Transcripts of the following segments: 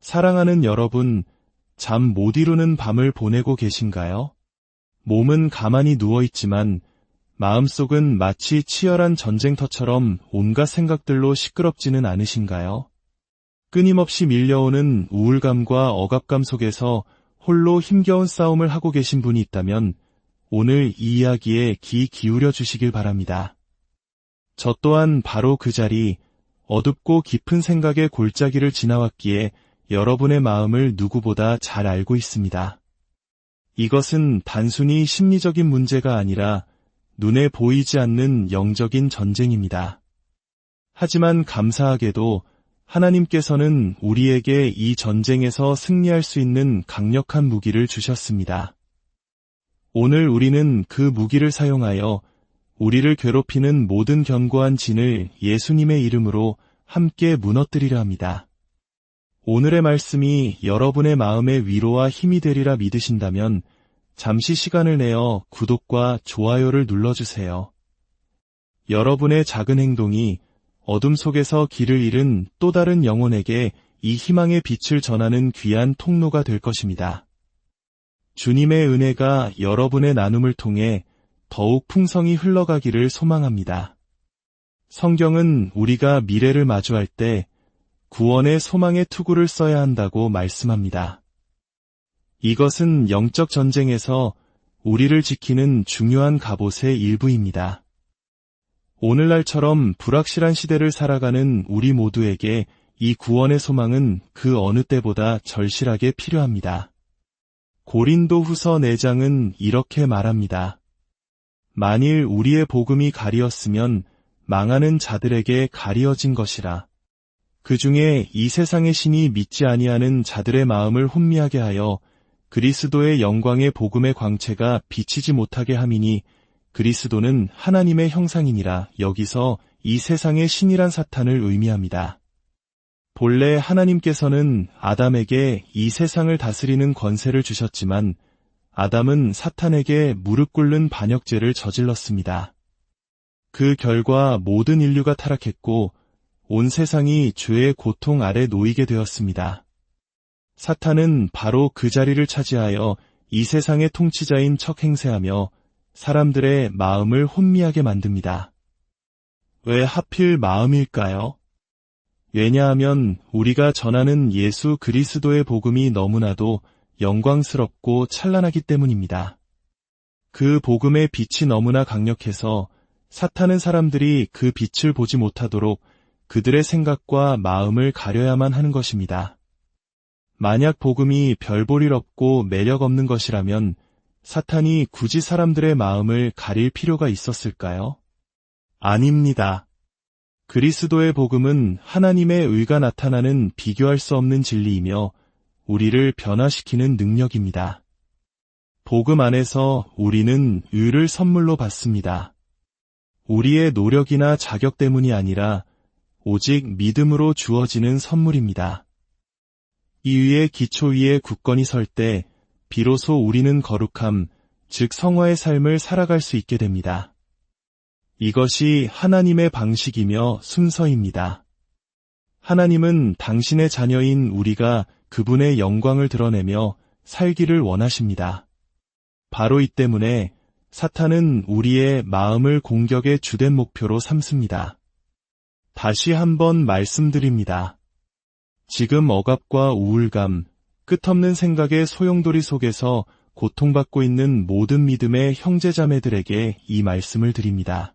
사랑하는 여러분, 잠 못 이루는 밤을 보내고 계신가요? 몸은 가만히 누워있지만 마음속은 마치 치열한 전쟁터처럼 온갖 생각들로 시끄럽지는 않으신가요? 끊임없이 밀려오는 우울감과 억압감 속에서 홀로 힘겨운 싸움을 하고 계신 분이 있다면 오늘 이 이야기에 귀 기울여 주시길 바랍니다. 저 또한 바로 그 자리, 어둡고 깊은 생각의 골짜기를 지나왔기에 여러분의 마음을 누구보다 잘 알고 있습니다. 이것은 단순히 심리적인 문제가 아니라 눈에 보이지 않는 영적인 전쟁입니다. 하지만 감사하게도 하나님께서는 우리에게 이 전쟁에서 승리할 수 있는 강력한 무기를 주셨습니다. 오늘 우리는 그 무기를 사용하여 우리를 괴롭히는 모든 견고한 진을 예수님의 이름으로 함께 무너뜨리려 합니다. 오늘의 말씀이 여러분의 마음의 위로와 힘이 되리라 믿으신다면 잠시 시간을 내어 구독과 좋아요를 눌러주세요. 여러분의 작은 행동이 어둠 속에서 길을 잃은 또 다른 영혼에게 이 희망의 빛을 전하는 귀한 통로가 될 것입니다. 주님의 은혜가 여러분의 나눔을 통해 더욱 풍성히 흘러가기를 소망합니다. 성경은 우리가 미래를 마주할 때 구원의 소망의 투구를 써야 한다고 말씀합니다. 이것은 영적 전쟁에서 우리를 지키는 중요한 갑옷의 일부입니다. 오늘날처럼 불확실한 시대를 살아가는 우리 모두에게 이 구원의 소망은 그 어느 때보다 절실하게 필요합니다. 고린도후서 4장은 이렇게 말합니다. 만일 우리의 복음이 가리었으면 망하는 자들에게 가리어진 것이라. 그 중에 이 세상의 신이 믿지 아니하는 자들의 마음을 혼미하게 하여 그리스도의 영광의 복음의 광채가 비치지 못하게 함이니 그리스도는 하나님의 형상이니라. 여기서 이 세상의 신이란 사탄을 의미합니다. 본래 하나님께서는 아담에게 이 세상을 다스리는 권세를 주셨지만 아담은 사탄에게 무릎 꿇는 반역죄를 저질렀습니다. 그 결과 모든 인류가 타락했고 온 세상이 죄의 고통 아래 놓이게 되었습니다. 사탄은 바로 그 자리를 차지하여 이 세상의 통치자인 척 행세하며 사람들의 마음을 혼미하게 만듭니다. 왜 하필 마음일까요? 왜냐하면 우리가 전하는 예수 그리스도의 복음이 너무나도 영광스럽고 찬란하기 때문입니다. 그 복음의 빛이 너무나 강력해서 사탄은 사람들이 그 빛을 보지 못하도록 그들의 생각과 마음을 가려야만 하는 것입니다. 만약 복음이 별 볼 일 없고 매력 없는 것이라면 사탄이 굳이 사람들의 마음을 가릴 필요가 있었을까요? 아닙니다. 그리스도의 복음은 하나님의 의가 나타나는 비교할 수 없는 진리이며 우리를 변화시키는 능력입니다. 복음 안에서 우리는 의를 선물로 받습니다. 우리의 노력이나 자격 때문이 아니라 오직 믿음으로 주어지는 선물입니다. 이 위에 기초 위에 굳건히 설 때 비로소 우리는 거룩함, 즉 성화의 삶을 살아갈 수 있게 됩니다. 이것이 하나님의 방식이며 순서입니다. 하나님은 당신의 자녀인 우리가 그분의 영광을 드러내며 살기를 원하십니다. 바로 이 때문에 사탄은 우리의 마음을 공격의 주된 목표로 삼습니다. 다시 한번 말씀드립니다. 지금 억압과 우울감, 끝없는 생각의 소용돌이 속에서 고통받고 있는 모든 믿음의 형제자매들에게 이 말씀을 드립니다.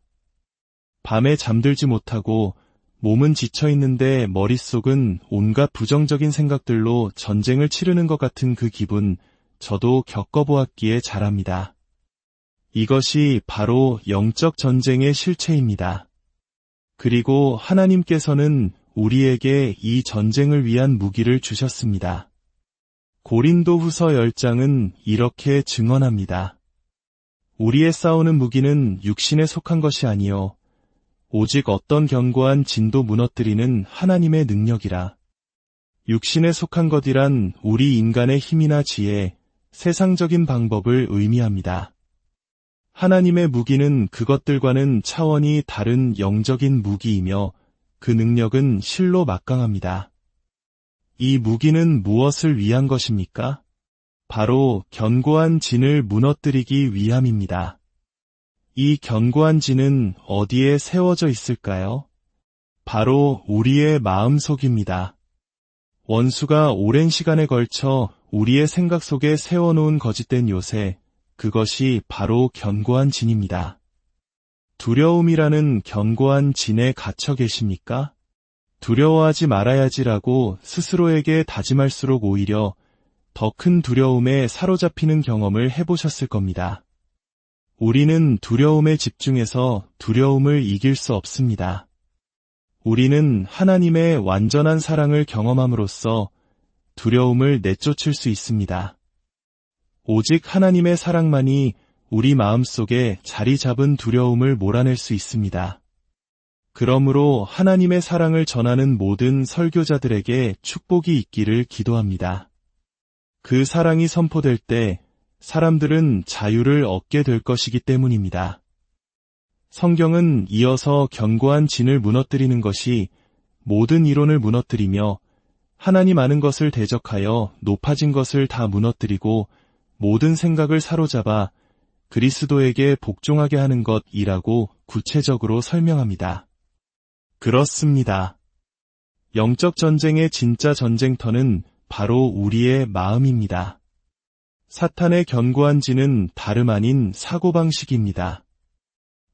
밤에 잠들지 못하고 몸은 지쳐있는데 머릿속은 온갖 부정적인 생각들로 전쟁을 치르는 것 같은 그 기분, 저도 겪어보았기에 잘 압니다. 이것이 바로 영적 전쟁의 실체입니다. 그리고 하나님께서는 우리에게 이 전쟁을 위한 무기를 주셨습니다. 고린도후서 10장은 이렇게 증언합니다. 우리의 싸우는 무기는 육신에 속한 것이 아니요 오직 어떤 견고한 진도 무너뜨리는 하나님의 능력이라. 육신에 속한 것이란 우리 인간의 힘이나 지혜, 세상적인 방법을 의미합니다. 하나님의 무기는 그것들과는 차원이 다른 영적인 무기이며 그 능력은 실로 막강합니다. 이 무기는 무엇을 위한 것입니까? 바로 견고한 진을 무너뜨리기 위함입니다. 이 견고한 진은 어디에 세워져 있을까요? 바로 우리의 마음속입니다. 원수가 오랜 시간에 걸쳐 우리의 생각 속에 세워놓은 거짓된 요새, 그것이 바로 견고한 진입니다. 두려움이라는 견고한 진에 갇혀 계십니까? 두려워하지 말아야지라고 스스로에게 다짐할수록 오히려 더 큰 두려움에 사로잡히는 경험을 해보셨을 겁니다. 우리는 두려움에 집중해서 두려움을 이길 수 없습니다. 우리는 하나님의 완전한 사랑을 경험함으로써 두려움을 내쫓을 수 있습니다. 오직 하나님의 사랑만이 우리 마음속에 자리 잡은 두려움을 몰아낼 수 있습니다. 그러므로 하나님의 사랑을 전하는 모든 설교자들에게 축복이 있기를 기도합니다. 그 사랑이 선포될 때 사람들은 자유를 얻게 될 것이기 때문입니다. 성경은 이어서 견고한 진을 무너뜨리는 것이 모든 이론을 무너뜨리며 하나님 아는 것을 대적하여 높아진 것을 다 무너뜨리고 모든 생각을 사로잡아 그리스도에게 복종하게 하는 것이라고 구체적으로 설명합니다. 그렇습니다. 영적 전쟁의 진짜 전쟁터는 바로 우리의 마음입니다. 사탄의 견고한 진은 다름 아닌 사고방식입니다.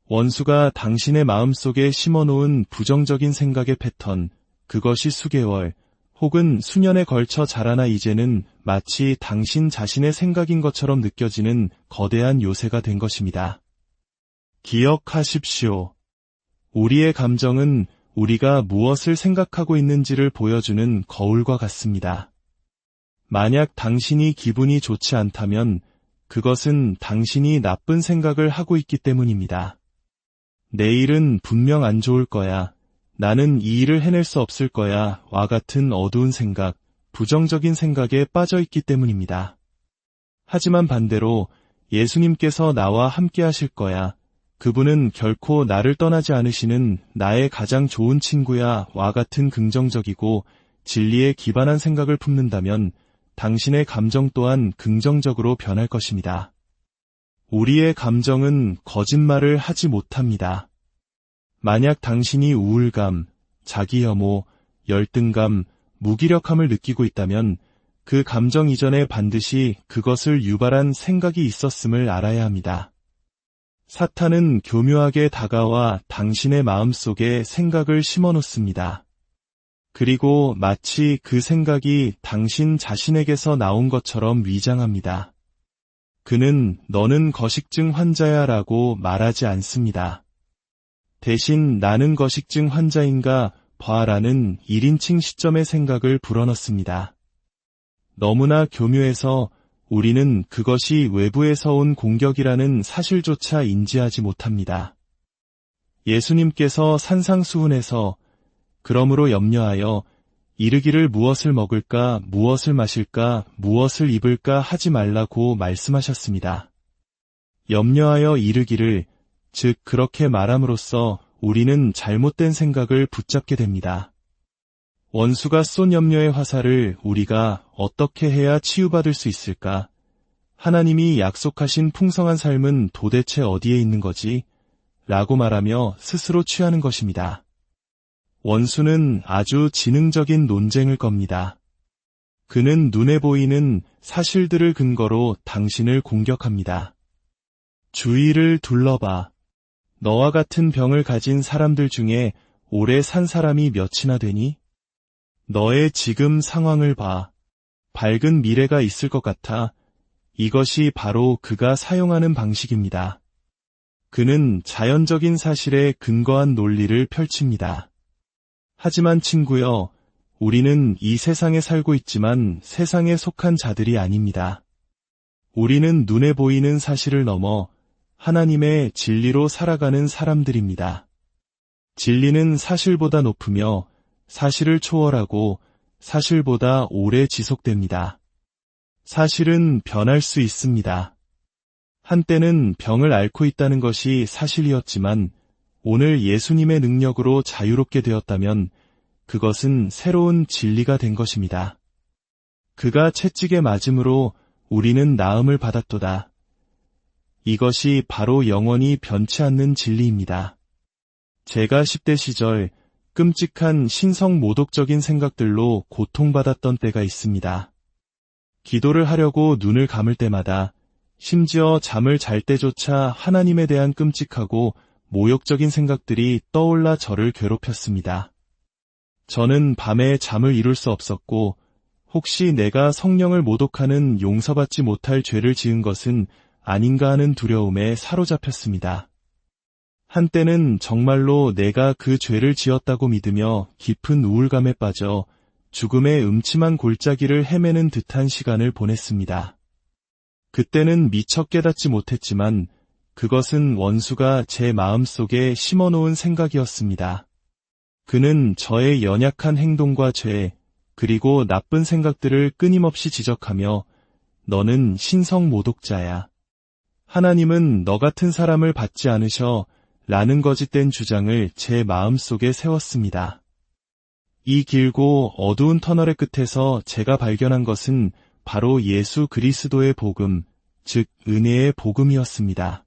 원수가 당신의 마음속에 심어놓은 부정적인 생각의 패턴, 그것이 수개월 혹은 수년에 걸쳐 자라나 이제는 마치 당신 자신의 생각인 것처럼 느껴지는 거대한 요새가 된 것입니다. 기억하십시오. 우리의 감정은 우리가 무엇을 생각하고 있는지를 보여주는 거울과 같습니다. 만약 당신이 기분이 좋지 않다면 그것은 당신이 나쁜 생각을 하고 있기 때문입니다. 내일은 분명 안 좋을 거야. 나는 이 일을 해낼 수 없을 거야. 와 같은 어두운 생각, 부정적인 생각에 빠져 있기 때문입니다. 하지만 반대로 예수님께서 나와 함께 하실 거야. 그분은 결코 나를 떠나지 않으시는 나의 가장 좋은 친구야. 와 같은 긍정적이고 진리에 기반한 생각을 품는다면 당신의 감정 또한 긍정적으로 변할 것입니다. 우리의 감정은 거짓말을 하지 못합니다. 만약 당신이 우울감, 자기혐오, 열등감, 무기력함을 느끼고 있다면 그 감정 이전에 반드시 그것을 유발한 생각이 있었음을 알아야 합니다. 사탄은 교묘하게 다가와 당신의 마음속에 생각을 심어놓습니다. 그리고 마치 그 생각이 당신 자신에게서 나온 것처럼 위장합니다. 그는 너는 거식증 환자야 라고 말하지 않습니다. 대신 나는 거식증 환자인가 봐라는 1인칭 시점의 생각을 불어넣습니다. 너무나 교묘해서 우리는 그것이 외부에서 온 공격이라는 사실조차 인지하지 못합니다. 예수님께서 산상수훈에서 그러므로 염려하여 이르기를 무엇을 먹을까, 무엇을 마실까, 무엇을 입을까 하지 말라고 말씀하셨습니다. 염려하여 이르기를, 즉 그렇게 말함으로써 우리는 잘못된 생각을 붙잡게 됩니다. 원수가 쏜 염려의 화살을 우리가 어떻게 해야 치유받을 수 있을까? 하나님이 약속하신 풍성한 삶은 도대체 어디에 있는 거지? 라고 말하며 스스로 취하는 것입니다. 원수는 아주 지능적인 논쟁을 겁니다. 그는 눈에 보이는 사실들을 근거로 당신을 공격합니다. 주위를 둘러봐. 너와 같은 병을 가진 사람들 중에 오래 산 사람이 몇이나 되니? 너의 지금 상황을 봐. 밝은 미래가 있을 것 같아. 이것이 바로 그가 사용하는 방식입니다. 그는 자연적인 사실에 근거한 논리를 펼칩니다. 하지만 친구여, 우리는 이 세상에 살고 있지만 세상에 속한 자들이 아닙니다. 우리는 눈에 보이는 사실을 넘어 하나님의 진리로 살아가는 사람들입니다. 진리는 사실보다 높으며 사실을 초월하고 사실보다 오래 지속됩니다. 사실은 변할 수 있습니다. 한때는 병을 앓고 있다는 것이 사실이었지만 오늘 예수님의 능력으로 자유롭게 되었다면 그것은 새로운 진리가 된 것입니다. 그가 채찍에 맞음으로 우리는 나음을 받았도다. 이것이 바로 영원히 변치 않는 진리입니다. 제가 10대 시절 끔찍한 신성모독적인 생각들로 고통받았던 때가 있습니다. 기도를 하려고 눈을 감을 때마다, 심지어 잠을 잘 때조차 하나님에 대한 끔찍하고 모욕적인 생각들이 떠올라 저를 괴롭혔습니다. 저는 밤에 잠을 이룰 수 없었고, 혹시 내가 성령을 모독하는 용서받지 못할 죄를 지은 것은 아닌가 하는 두려움에 사로잡혔습니다. 한때는 정말로 내가 그 죄를 지었다고 믿으며 깊은 우울감에 빠져 죽음의 음침한 골짜기를 헤매는 듯한 시간을 보냈습니다. 그때는 미처 깨닫지 못했지만 그것은 원수가 제 마음속에 심어놓은 생각이었습니다. 그는 저의 연약한 행동과 죄, 그리고 나쁜 생각들을 끊임없이 지적하며 너는 신성모독자야. 하나님은 너 같은 사람을 받지 않으셔 라는 거짓된 주장을 제 마음속에 세웠습니다. 이 길고 어두운 터널의 끝에서 제가 발견한 것은 바로 예수 그리스도의 복음, 즉 은혜의 복음이었습니다.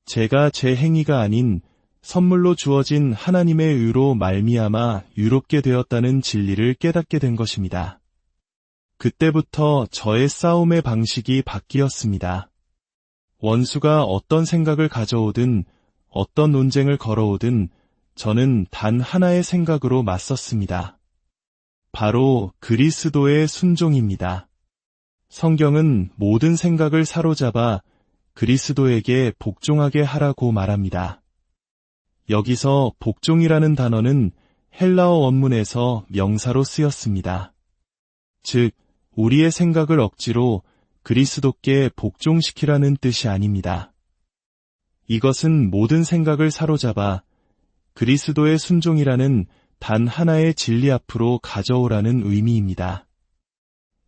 제가 제 행위가 아닌 선물로 주어진 하나님의 의로 말미암아 유롭게 되었다는 진리를 깨닫게 된 것입니다. 그때부터 저의 싸움의 방식이 바뀌었습니다. 원수가 어떤 생각을 가져오든 어떤 논쟁을 걸어오든 저는 단 하나의 생각으로 맞섰습니다. 바로 그리스도의 순종입니다. 성경은 모든 생각을 사로잡아 그리스도에게 복종하게 하라고 말합니다. 여기서 복종이라는 단어는 헬라어 원문에서 명사로 쓰였습니다. 즉, 우리의 생각을 억지로 그리스도께 복종시키라는 뜻이 아닙니다. 이것은 모든 생각을 사로잡아 그리스도의 순종이라는 단 하나의 진리 앞으로 가져오라는 의미입니다.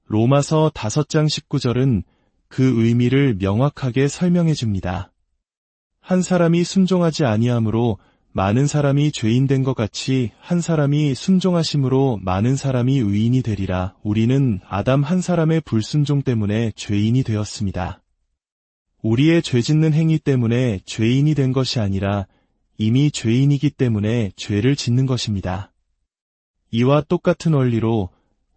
로마서 5장 19절은 그 의미를 명확하게 설명해 줍니다. 한 사람이 순종하지 아니함으로 많은 사람이 죄인된 것 같이 한 사람이 순종하심으로 많은 사람이 의인이 되리라. 우리는 아담 한 사람의 불순종 때문에 죄인이 되었습니다. 우리의 죄짓는 행위 때문에 죄인이 된 것이 아니라 이미 죄인이기 때문에 죄를 짓는 것입니다. 이와 똑같은 원리로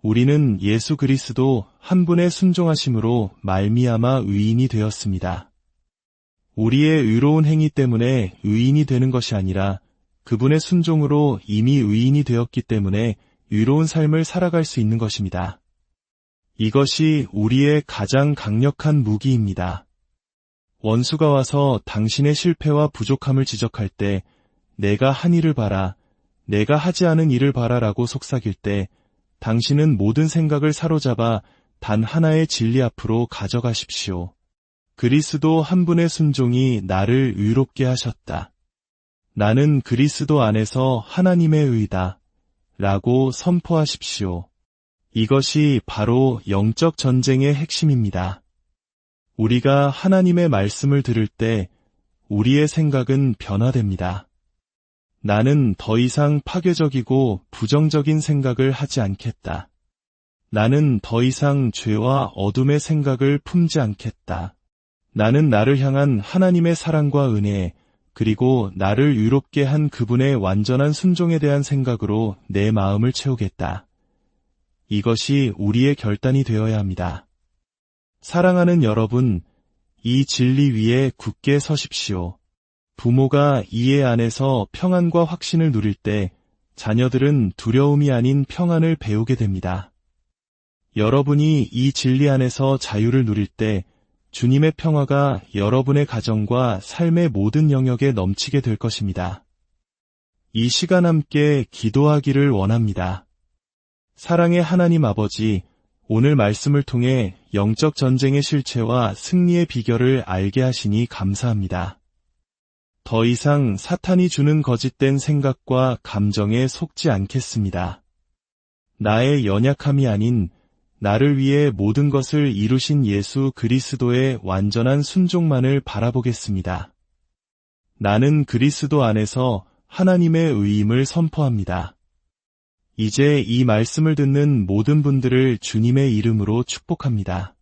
우리는 예수 그리스도 한 분의 순종하심으로 말미암아 의인이 되었습니다. 우리의 의로운 행위 때문에 의인이 되는 것이 아니라 그분의 순종으로 이미 의인이 되었기 때문에 의로운 삶을 살아갈 수 있는 것입니다. 이것이 우리의 가장 강력한 무기입니다. 원수가 와서 당신의 실패와 부족함을 지적할 때 내가 한 일을 봐라, 내가 하지 않은 일을 봐라라고 속삭일 때 당신은 모든 생각을 사로잡아 단 하나의 진리 앞으로 가져가십시오. 그리스도 한 분의 순종이 나를 의롭게 하셨다. 나는 그리스도 안에서 하나님의 의다. 라고 선포하십시오. 이것이 바로 영적 전쟁의 핵심입니다. 우리가 하나님의 말씀을 들을 때 우리의 생각은 변화됩니다. 나는 더 이상 파괴적이고 부정적인 생각을 하지 않겠다. 나는 더 이상 죄와 어둠의 생각을 품지 않겠다. 나는 나를 향한 하나님의 사랑과 은혜, 그리고 나를 의롭게 한 그분의 완전한 순종에 대한 생각으로 내 마음을 채우겠다. 이것이 우리의 결단이 되어야 합니다. 사랑하는 여러분, 이 진리 위에 굳게 서십시오. 부모가 이해 안에서 평안과 확신을 누릴 때 자녀들은 두려움이 아닌 평안을 배우게 됩니다. 여러분이 이 진리 안에서 자유를 누릴 때 주님의 평화가 여러분의 가정과 삶의 모든 영역에 넘치게 될 것입니다. 이 시간 함께 기도하기를 원합니다. 사랑의 하나님 아버지, 오늘 말씀을 통해 영적 전쟁의 실체와 승리의 비결을 알게 하시니 감사합니다. 더 이상 사탄이 주는 거짓된 생각과 감정에 속지 않겠습니다. 나의 연약함이 아닌 나를 위해 모든 것을 이루신 예수 그리스도의 완전한 순종만을 바라보겠습니다. 나는 그리스도 안에서 하나님의 의임을 선포합니다. 이제 이 말씀을 듣는 모든 분들을 주님의 이름으로 축복합니다.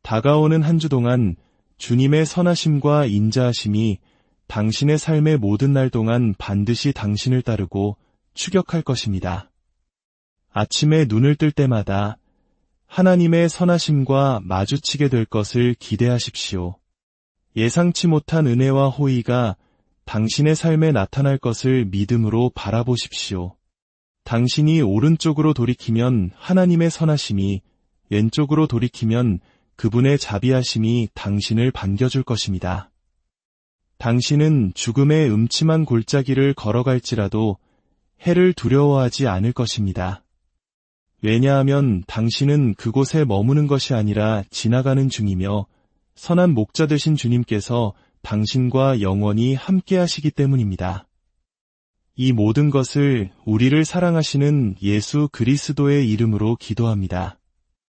다가오는 한 주 동안 주님의 선하심과 인자하심이 당신의 삶의 모든 날 동안 반드시 당신을 따르고 추격할 것입니다. 아침에 눈을 뜰 때마다 하나님의 선하심과 마주치게 될 것을 기대하십시오. 예상치 못한 은혜와 호의가 당신의 삶에 나타날 것을 믿음으로 바라보십시오. 당신이 오른쪽으로 돌이키면 하나님의 선하심이, 왼쪽으로 돌이키면 그분의 자비하심이 당신을 반겨줄 것입니다. 당신은 죽음의 음침한 골짜기를 걸어갈지라도 해를 두려워하지 않을 것입니다. 왜냐하면 당신은 그곳에 머무는 것이 아니라 지나가는 중이며 선한 목자 되신 주님께서 당신과 영원히 함께 하시기 때문입니다. 이 모든 것을 우리를 사랑하시는 예수 그리스도의 이름으로 기도합니다.